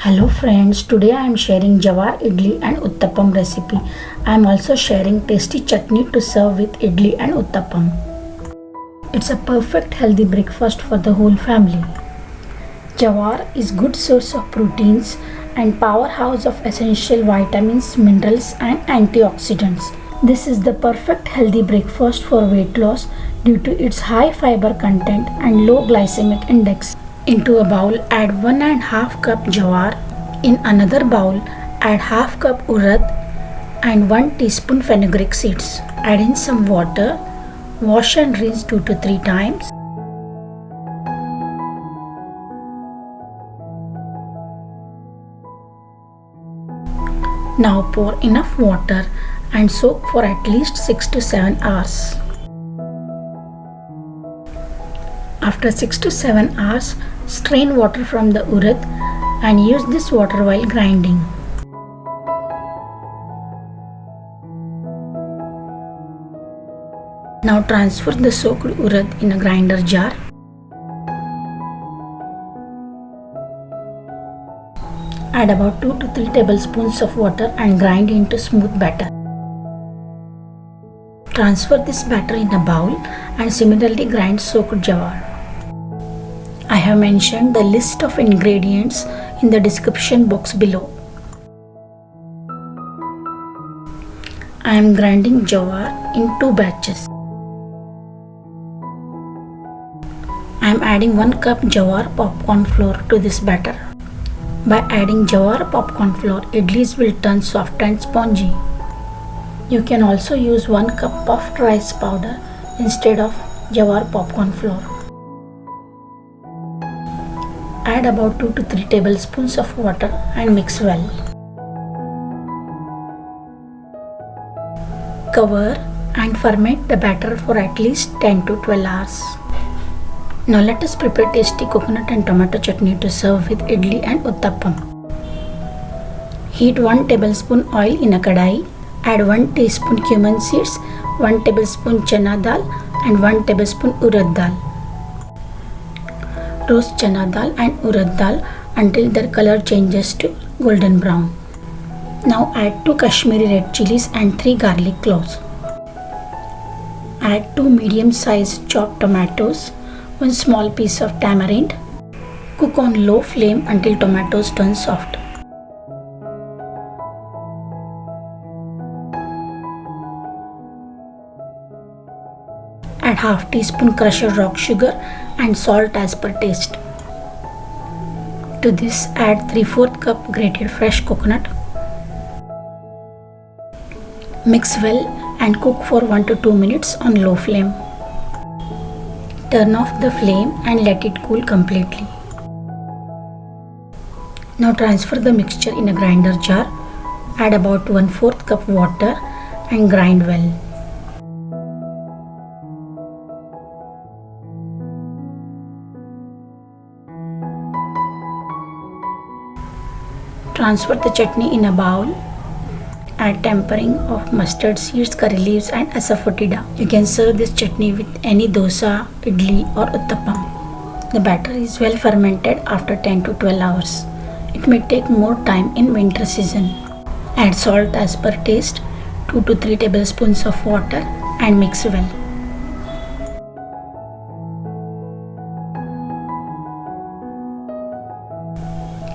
Hello friends, today I am sharing Jowar Idli and Uttapam recipe. I am also sharing tasty chutney to serve with idli and Uttapam. It's a perfect healthy breakfast for the whole family. Jowar is good source of proteins and powerhouse of essential vitamins, minerals and antioxidants. This is the perfect healthy breakfast for weight loss due to its high fiber content and low glycemic index. Into a bowl, add 1.5 cup jowar. In another bowl, add half cup urad and 1 teaspoon fenugreek seeds. Add in some water. Wash and rinse 2 to 3 times. Now pour enough water and soak for at least 6 to 7 hours. After 6 to 7 hours, strain water from the urad and use this water while grinding. Now transfer the soaked urad in a grinder jar. Add about 2 to 3 tablespoons of water and grind into smooth batter. Transfer this batter in a bowl and similarly grind soaked jowar. I have mentioned the list of ingredients in the description box below. I am grinding jowar in 2 batches. I am adding 1 cup jowar popcorn flour to this batter. By adding jowar popcorn flour, idlis will turn soft and spongy. You can also use 1 cup puffed rice powder instead of jowar popcorn flour. Add about 2 to 3 tablespoons of water and mix well. Cover and ferment the batter for at least 10 to 12 hours. Now let us prepare tasty coconut and tomato chutney to serve with idli and uttapam. Heat 1 tablespoon oil in a kadai. Add 1 teaspoon cumin seeds, 1 tablespoon chana dal and 1 tablespoon urad dal. Roast chana dal and urad dal until their color changes to golden brown. Now add 2 Kashmiri red chillies and 3 garlic cloves. Add 2 medium-sized chopped tomatoes, 1 small piece of tamarind. Cook on low flame until tomatoes turn soft. Add half teaspoon crushed rock sugar and salt as per taste. To this add 3/4 cup grated fresh coconut. Mix well and cook for 1 to 2 minutes on low flame. Turn off the flame and let it cool completely. Now transfer the mixture in a grinder jar. Add about 1/4 cup water and grind well. Transfer the chutney in a bowl. Add tempering of mustard seeds, curry leaves and asafoetida. You can serve this chutney with any dosa, idli or uttapam. The batter is well fermented after 10 to 12 hours. It may take more time in winter season. Add salt as per taste, 2 to 3 tablespoons of water and mix well.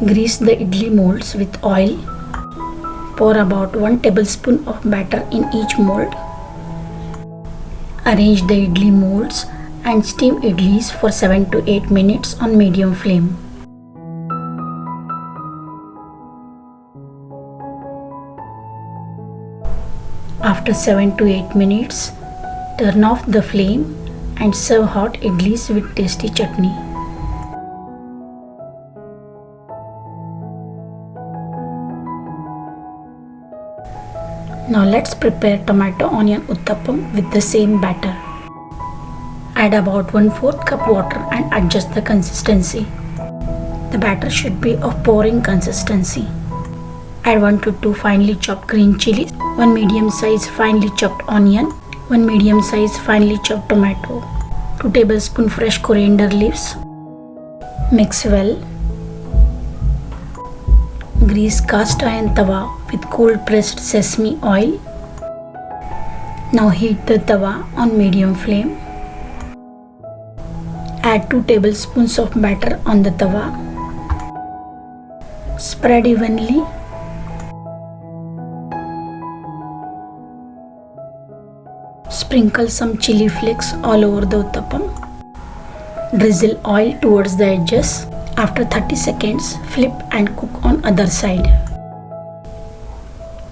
Grease the idli molds with oil. Pour about 1 tablespoon of batter in each mold. Arrange the idli molds and steam idlis for 7 to 8 minutes on medium flame. After 7 to 8 minutes, turn off the flame and serve hot idlis with tasty chutney. Now let's prepare tomato onion uttapam with the same batter. Add about 1/4 cup water and adjust the consistency. The batter should be of pouring consistency. Add 1 to 2 finely chopped green chillies, 1 medium-sized finely chopped onion, 1 medium-sized finely chopped tomato, 2 tablespoons fresh coriander leaves. Mix well. Grease cast iron tawa with cold pressed sesame oil. Now heat the tawa on medium flame. Add 2 tablespoons of batter on the tawa. Spread evenly. Sprinkle some chili flakes all over the uttapam. Drizzle oil towards the edges. After 30 seconds, flip and cook on other side.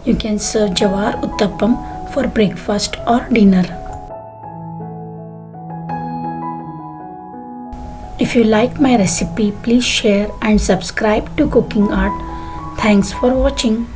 You can serve Jowar Uttapam for breakfast or dinner. If you like my recipe, please share and subscribe to Cooking Art. Thanks for watching.